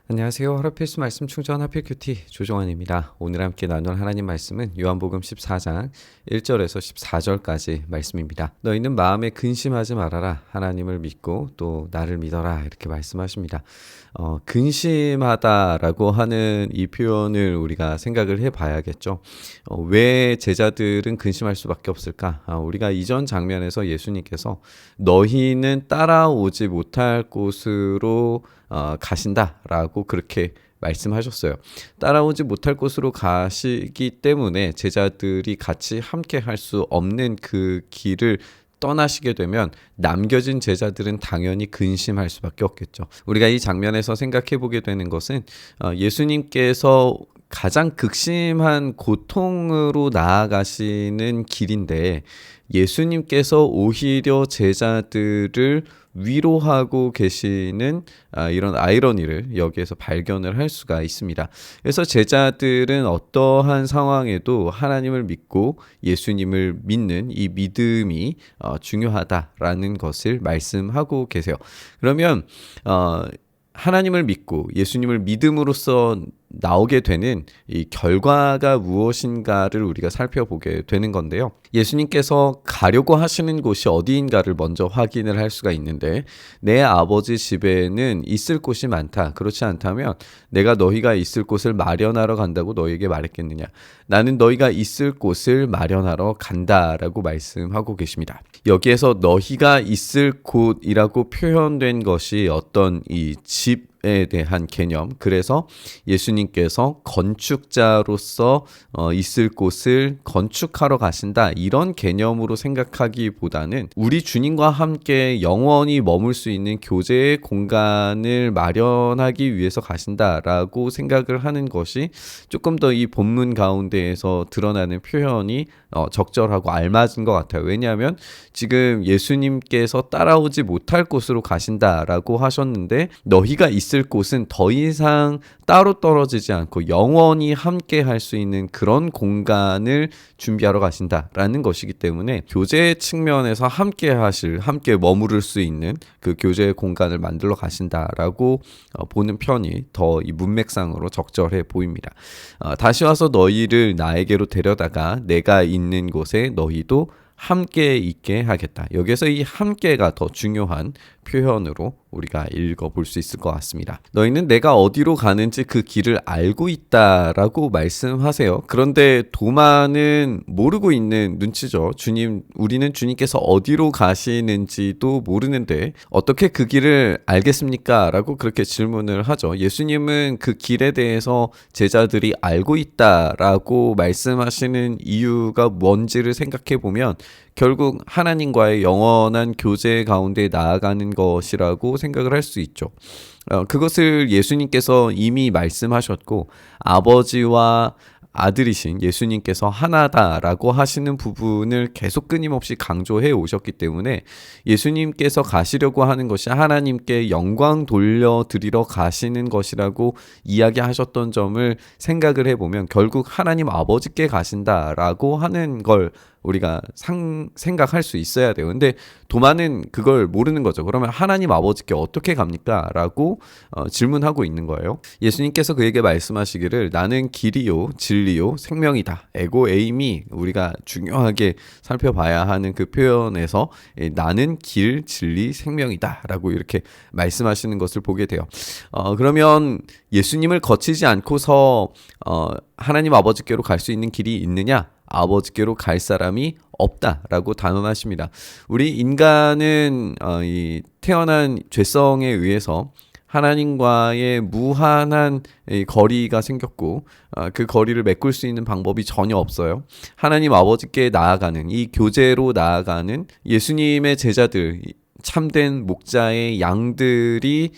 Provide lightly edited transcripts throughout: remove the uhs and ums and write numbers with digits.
안녕하세요. 하루 필수 말씀 충전 하필 큐티 조정환입니다. 오늘 함께 나눌 하나님 말씀은 요한복음 14장 1절에서 14절까지 말씀입니다. 너희는 마음에 근심하지 말아라. 하나님을 믿고 또 나를 믿어라. 이렇게 말씀하십니다. 근심하다라고 하는 이 표현을 우리가 생각을 해봐야겠죠. 왜 제자들은 근심할 수밖에 없을까? 우리가 이전 장면에서 예수님께서 너희는 따라오지 못할 곳으로 가신다라고 그렇게 말씀하셨어요. 따라오지 못할 곳으로 가시기 때문에 제자들이 같이 함께 할 수 없는 그 길을 떠나시게 되면 남겨진 제자들은 당연히 근심할 수밖에 없겠죠. 우리가 이 장면에서 생각해 보게 되는 것은 예수님께서 가장 극심한 고통으로 나아가시는 길인데 예수님께서 오히려 제자들을 위로하고 계시는 이런 아이러니를 여기에서 발견을 할 수가 있습니다. 그래서 제자들은 어떠한 상황에도 하나님을 믿고 예수님을 믿는 이 믿음이 중요하다라는 것을 말씀하고 계세요. 그러면 하나님을 믿고 예수님을 믿음으로써 나오게 되는 이 결과가 무엇인가를 우리가 살펴보게 되는 건데요. 예수님께서 가려고 하시는 곳이 어디인가를 먼저 확인을 할 수가 있는데 내 아버지 집에는 있을 곳이 많다. 그렇지 않다면 내가 너희가 있을 곳을 마련하러 간다고 너희에게 말했겠느냐. 나는 너희가 있을 곳을 마련하러 간다라고 말씀하고 계십니다. 여기에서 너희가 있을 곳이라고 표현된 것이 어떤 이 집에 대한 개념. 그래서 예수님께서 건축자로서 있을 곳을 건축하러 가신다. 이런 개념으로 생각하기보다는 우리 주님과 함께 영원히 머물 수 있는 교제의 공간을 마련하기 위해서 가신다라고 생각을 하는 것이 조금 더 이 본문 가운데에서 드러나는 표현이 적절하고 알맞은 것 같아요. 왜냐하면 지금 예수님께서 따라오지 못할 곳으로 가신다라고 하셨는데 너희가 있을 곳은 더 이상 따로 떨어지지 않고 영원히 함께 할 수 있는 그런 공간을 준비하러 가신다라는 것이기 때문에 교제 측면에서 함께 머무를 수 있는 그 교제의 공간을 만들러 가신다라고 보는 편이 더 이 문맥상으로 적절해 보입니다. 다시 와서 너희를 나에게로 데려다가 내가 있는 곳에 너희도 함께 있게 하겠다. 여기서 이 함께가 더 중요한 표현으로 우리가 읽어볼 수 있을 것 같습니다. 너희는 내가 어디로 가는지 그 길을 알고 있다라고 말씀하세요. 그런데 도마는 모르고 있는 눈치죠. 우리는 주님께서 어디로 가시는지도 모르는데 어떻게 그 길을 알겠습니까? 라고 그렇게 질문을 하죠. 예수님은 그 길에 대해서 제자들이 알고 있다라고 말씀하시는 이유가 뭔지를 생각해 보면 결국 하나님과의 영원한 교제 가운데 나아가는 것이라고 생각을 할 수 있죠. 그것을 예수님께서 이미 말씀하셨고 아버지와 아들이신 예수님께서 하나다라고 하시는 부분을 계속 끊임없이 강조해 오셨기 때문에 예수님께서 가시려고 하는 것이 하나님께 영광 돌려드리러 가시는 것이라고 이야기하셨던 점을 생각을 해보면 결국 하나님 아버지께 가신다라고 하는 걸 우리가 생각할 수 있어야 돼요. 근데 도마는 그걸 모르는 거죠. 그러면 하나님 아버지께 어떻게 갑니까? 라고 질문하고 있는 거예요. 예수님께서 그에게 말씀하시기를 나는 길이요 진리요 생명이다. 에고 에임이 우리가 중요하게 살펴봐야 하는 그 표현에서 나는 길 진리 생명이다 라고 이렇게 말씀하시는 것을 보게 돼요. 그러면 예수님을 거치지 않고서 하나님 아버지께로 갈 수 있는 길이 있느냐? 아버지께로 갈 사람이 없다라고 단언하십니다. 우리 인간은 이 태어난 죄성에 의해서 하나님과의 무한한 거리가 생겼고 그 거리를 메꿀 수 있는 방법이 전혀 없어요. 하나님 아버지께 나아가는 이 교제로 나아가는 예수님의 제자들 참된 목자의 양들이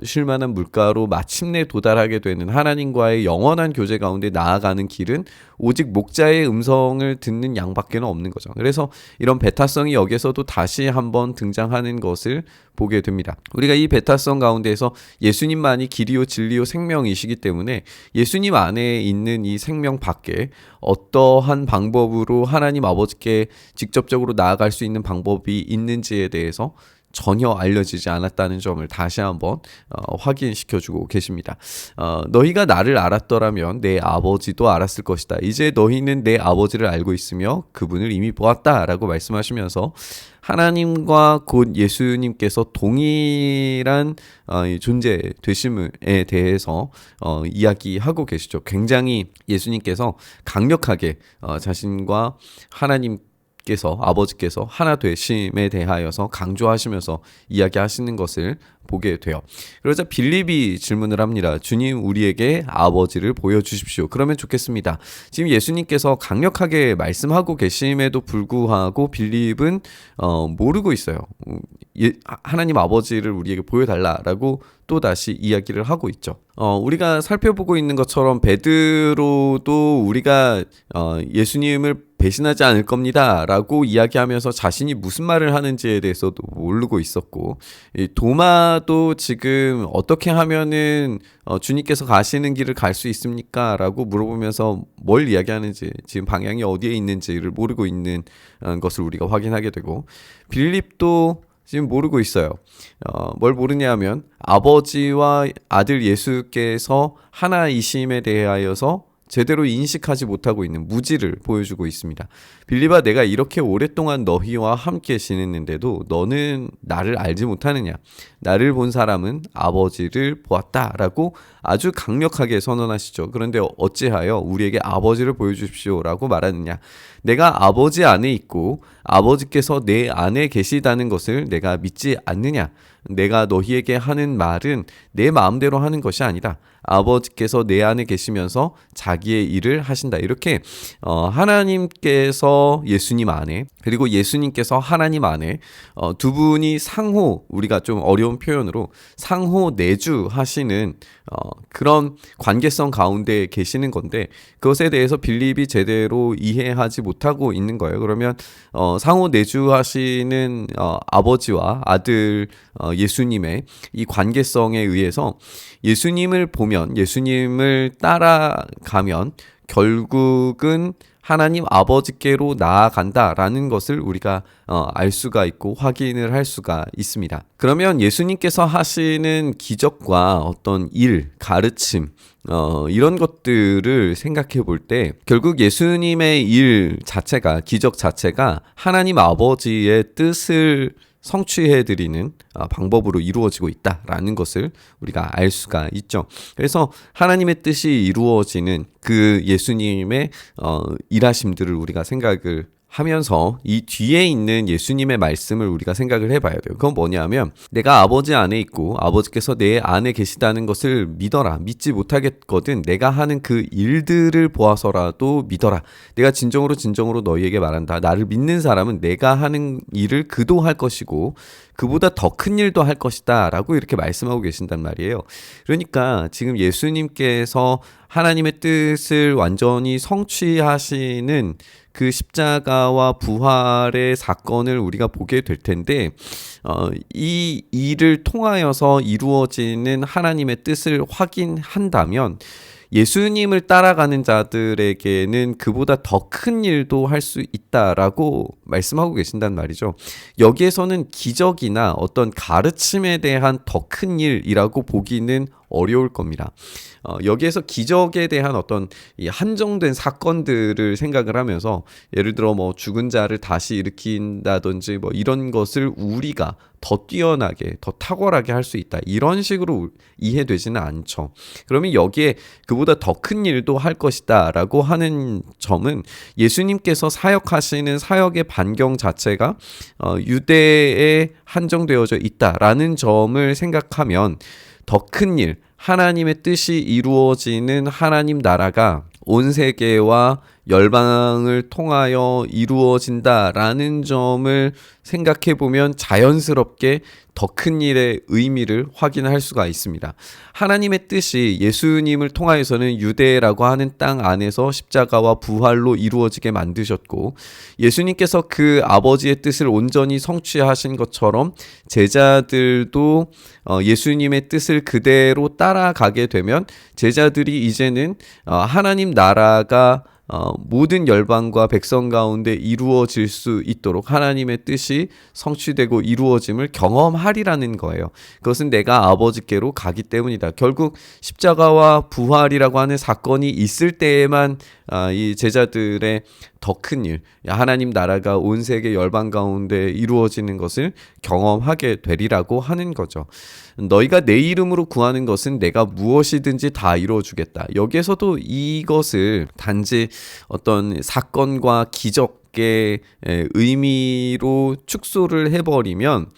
쉴만한 물가로 마침내 도달하게 되는 하나님과의 영원한 교제 가운데 나아가는 길은 오직 목자의 음성을 듣는 양밖에 없는 거죠. 그래서 이런 배타성이 여기서도 다시 한번 등장하는 것을 보게 됩니다. 우리가 이 배타성 가운데에서 예수님만이 길이요 진리요 생명이시기 때문에 예수님 안에 있는 이 생명 밖에 어떠한 방법으로 하나님 아버지께 직접적으로 나아갈 수 있는 방법이 있는지에 대해서 전혀 알려지지 않았다는 점을 다시 한번 확인시켜주고 계십니다. 너희가 나를 알았더라면 내 아버지도 알았을 것이다. 이제 너희는 내 아버지를 알고 있으며 그분을 이미 보았다라고 말씀하시면서 하나님과 곧 예수님께서 동일한 존재 되심에 대해서 이야기하고 계시죠. 굉장히 예수님께서 강력하게 자신과 아버지께서 하나 되심에 대하여서 강조하시면서 이야기하시는 것을 보게 돼요. 그러자 빌립이 질문을 합니다. 주님, 우리에게 아버지를 보여주십시오. 그러면 좋겠습니다. 지금 예수님께서 강력하게 말씀하고 계심에도 불구하고 빌립은 모르고 있어요. 하나님 아버지를 우리에게 보여달라라고 또 다시 이야기를 하고 있죠. 우리가 살펴보고 있는 것처럼 베드로도 우리가 예수님을 배신하지 않을 겁니다 라고 이야기하면서 자신이 무슨 말을 하는지에 대해서도 모르고 있었고, 도마도 지금 어떻게 하면은 주님께서 가시는 길을 갈 수 있습니까? 라고 물어보면서 뭘 이야기하는지, 지금 방향이 어디에 있는지를 모르고 있는 것을 우리가 확인하게 되고, 빌립도 지금 모르고 있어요. 뭘 모르냐 하면 아버지와 아들 예수께서 하나이심에 대하여서 제대로 인식하지 못하고 있는 무지를 보여주고 있습니다. 빌립아, 내가 이렇게 오랫동안 너희와 함께 지냈는데도 너는 나를 알지 못하느냐? 나를 본 사람은 아버지를 보았다라고 아주 강력하게 선언하시죠. 그런데 어찌하여 우리에게 아버지를 보여주십시오 라고 말하느냐? 내가 아버지 안에 있고 아버지께서 내 안에 계시다는 것을 내가 믿지 않느냐? 내가 너희에게 하는 말은 내 마음대로 하는 것이 아니다. 아버지께서 내 안에 계시면서 자기의 일을 하신다. 이렇게 하나님께서 예수님 안에, 그리고 예수님께서 하나님 안에 두 분이 상호, 우리가 좀 어려운 표현으로 상호 내주하시는 그런 관계성 가운데 계시는 건데, 그것에 대해서 빌립이 제대로 이해하지 못하고 있는 거예요. 그러면 상호 내주하시는 아버지와 아들 예수님의 이 관계성에 의해서 예수님을 보면, 예수님을 따라가면 결국은 하나님 아버지께로 나아간다라는 것을 우리가 알 수가 있고 확인을 할 수가 있습니다. 그러면 예수님께서 하시는 기적과 어떤 일, 가르침, 이런 것들을 생각해 볼 때 결국 예수님의 일 자체가, 기적 자체가 하나님 아버지의 뜻을 성취해드리는 방법으로 이루어지고 있다라는 것을 우리가 알 수가 있죠. 그래서 하나님의 뜻이 이루어지는 그 예수님의 일하심들을 우리가 생각을 하면서 이 뒤에 있는 예수님의 말씀을 우리가 생각을 해봐야 돼요. 그건 뭐냐면, 내가 아버지 안에 있고 아버지께서 내 안에 계시다는 것을 믿어라. 믿지 못하겠거든 내가 하는 그 일들을 보아서라도 믿어라. 내가 진정으로 너희에게 말한다. 나를 믿는 사람은 내가 하는 일을 그도 할 것이고 그보다 더 큰 일도 할 것이다 라고 이렇게 말씀하고 계신단 말이에요. 그러니까 지금 예수님께서 하나님의 뜻을 완전히 성취하시는 그 십자가와 부활의 사건을 우리가 보게 될 텐데, 이 일을 통하여서 이루어지는 하나님의 뜻을 확인한다면 예수님을 따라가는 자들에게는 그보다 더 큰 일도 할 수 있다라고 말씀하고 계신단 말이죠. 여기에서는 기적이나 어떤 가르침에 대한 더 큰 일이라고 보기는 어려울 겁니다. 여기에서 기적에 대한 어떤 이 한정된 사건들을 생각을 하면서, 예를 들어 뭐 죽은 자를 다시 일으킨다든지 뭐 이런 것을 우리가 더 뛰어나게, 더 탁월하게 할 수 있다, 이런 식으로 이해되지는 않죠. 그러면 여기에 그보다 더 큰 일도 할 것이다 라고 하는 점은 예수님께서 사역하시는 사역의 반경 자체가 유대에 한정되어져 있다라는 점을 생각하면 더 큰 일, 하나님의 뜻이 이루어지는 하나님 나라가 온 세계와 열방을 통하여 이루어진다라는 점을 생각해 보면 자연스럽게 더 큰 일의 의미를 확인할 수가 있습니다. 하나님의 뜻이 예수님을 통하여서는 유대라고 하는 땅 안에서 십자가와 부활로 이루어지게 만드셨고, 예수님께서 그 아버지의 뜻을 온전히 성취하신 것처럼 제자들도 예수님의 뜻을 그대로 따라가게 되면 제자들이 이제는 하나님 나라가 모든 열방과 백성 가운데 이루어질 수 있도록 하나님의 뜻이 성취되고 이루어짐을 경험하리라는 거예요. 그것은 내가 아버지께로 가기 때문이다. 결국 십자가와 부활이라고 하는 사건이 있을 때에만 이 제자들의 더 큰 일, 하나님 나라가 온 세계 열방 가운데 이루어지는 것을 경험하게 되리라고 하는 거죠. 너희가 내 이름으로 구하는 것은 내가 무엇이든지 다 이루어주겠다. 여기에서도 이것을 단지 어떤 사건과 기적의 의미로 축소를 해버리면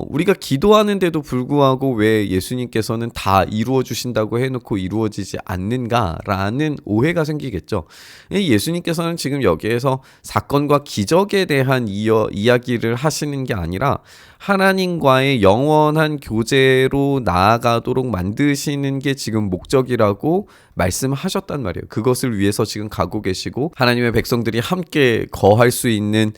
우리가 기도하는데도 불구하고 왜 예수님께서는 다 이루어 주신다고 해놓고 이루어지지 않는가라는 오해가 생기겠죠. 예수님께서는 지금 여기에서 사건과 기적에 대한 이야기를 하시는 게 아니라 하나님과의 영원한 교제로 나아가도록 만드시는 게 지금 목적이라고 말씀하셨단 말이에요. 그것을 위해서 지금 가고 계시고 하나님의 백성들이 함께 거할 수 있는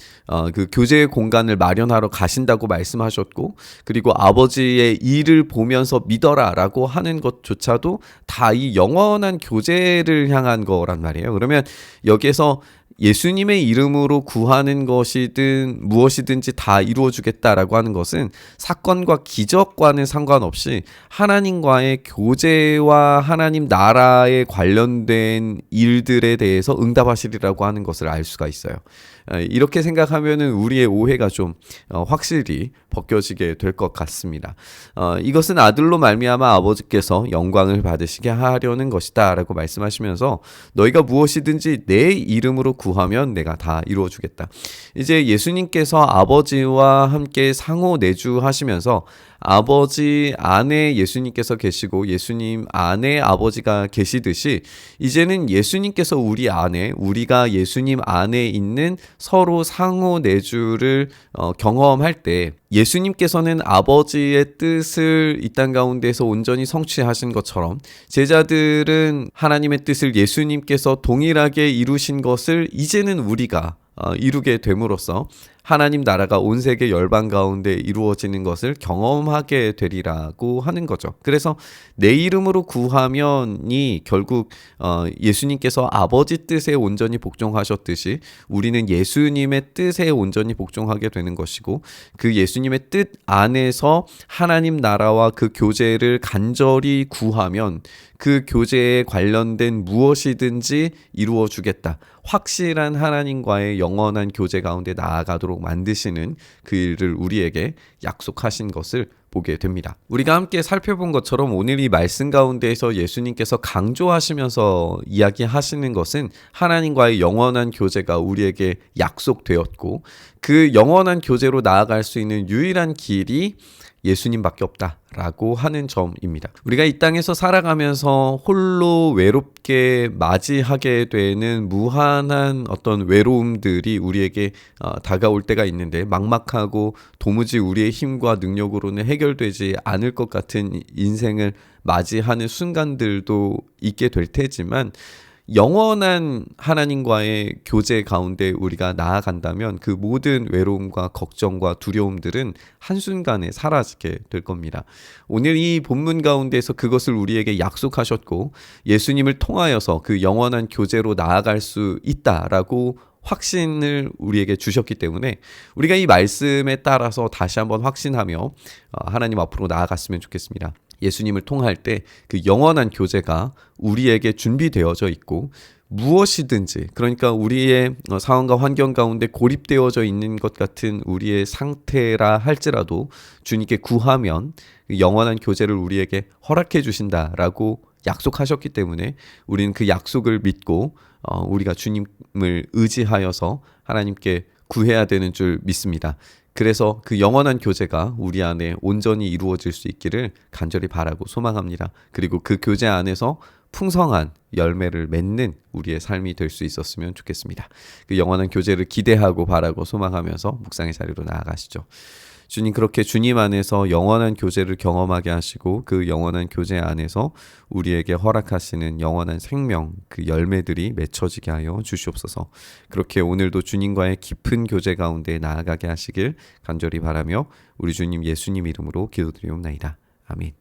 그 교제의 공간을 마련하러 가신다고 말씀하셨고, 그리고 아버지의 일을 보면서 믿어라라고 하는 것조차도 다 이 영원한 교제를 향한 거란 말이에요. 그러면 여기에서 예수님의 이름으로 구하는 것이든 무엇이든지 다 이루어주겠다라고 하는 것은 사건과 기적과는 상관없이 하나님과의 교제와 하나님 나라에 관련된 일들에 대해서 응답하시리라고 하는 것을 알 수가 있어요. 이렇게 생각하면은 우리의 오해가 좀 확실히 벗겨지게 될 것 같습니다. 이것은 아들로 말미암아 아버지께서 영광을 받으시게 하려는 것이다 라고 말씀하시면서 너희가 무엇이든지 내 이름으로 구하면 내가 다 이루어 주겠다. 이제 예수님께서 아버지와 함께 상호 내주하시면서 아버지 안에 예수님께서 계시고 예수님 안에 아버지가 계시듯이 이제는 예수님께서 우리 안에, 우리가 예수님 안에 있는 서로 상호 내주를 경험할 때 예수님께서는 아버지의 뜻을 이 땅 가운데서 온전히 성취하신 것처럼 제자들은 하나님의 뜻을 예수님께서 동일하게 이루신 것을 이제는 우리가 이루게 됨으로써 하나님 나라가 온 세계 열방 가운데 이루어지는 것을 경험하게 되리라고 하는 거죠. 그래서 내 이름으로 구하면이 결국 예수님께서 아버지 뜻에 온전히 복종하셨듯이 우리는 예수님의 뜻에 온전히 복종하게 되는 것이고, 그 예수님의 뜻 안에서 하나님 나라와 그 교제를 간절히 구하면 그 교제에 관련된 무엇이든지 이루어 주겠다. 확실한 하나님과의 영원한 교제 가운데 나아가도록 만드시는 그 일을 우리에게 약속하신 것을 보게 됩니다. 우리가 함께 살펴본 것처럼 오늘 이 말씀 가운데에서 예수님께서 강조하시면서 이야기하시는 것은 하나님과의 영원한 교제가 우리에게 약속되었고, 그 영원한 교제로 나아갈 수 있는 유일한 길이 예수님밖에 없다라고 하는 점입니다. 우리가 이 땅에서 살아가면서 홀로 외롭게 맞이하게 되는 무한한 어떤 외로움들이 우리에게 다가올 때가 있는데, 막막하고 도무지 우리의 힘과 능력으로는 해결되지 않을 것 같은 인생을 맞이하는 순간들도 있게 될 테지만, 영원한 하나님과의 교제 가운데 우리가 나아간다면 그 모든 외로움과 걱정과 두려움들은 한순간에 사라지게 될 겁니다. 오늘 이 본문 가운데서 그것을 우리에게 약속하셨고 예수님을 통하여서 그 영원한 교제로 나아갈 수 있다라고 확신을 우리에게 주셨기 때문에 우리가 이 말씀에 따라서 다시 한번 확신하며 하나님 앞으로 나아갔으면 좋겠습니다. 예수님을 통할 때 그 영원한 교제가 우리에게 준비되어져 있고, 무엇이든지, 그러니까 우리의 상황과 환경 가운데 고립되어져 있는 것 같은 우리의 상태라 할지라도 주님께 구하면 영원한 교제를 우리에게 허락해 주신다라고 약속하셨기 때문에 우리는 그 약속을 믿고 우리가 주님을 의지하여서 하나님께 구해야 되는 줄 믿습니다. 그래서 그 영원한 교제가 우리 안에 온전히 이루어질 수 있기를 간절히 바라고 소망합니다. 그리고 그 교제 안에서 풍성한 열매를 맺는 우리의 삶이 될 수 있었으면 좋겠습니다. 그 영원한 교제를 기대하고 바라고 소망하면서 묵상의 자리로 나아가시죠. 주님, 그렇게 주님 안에서 영원한 교제를 경험하게 하시고 그 영원한 교제 안에서 우리에게 허락하시는 영원한 생명, 그 열매들이 맺혀지게 하여 주시옵소서. 그렇게 오늘도 주님과의 깊은 교제 가운데 나아가게 하시길 간절히 바라며 우리 주님 예수님 이름으로 기도드리옵나이다. 아멘.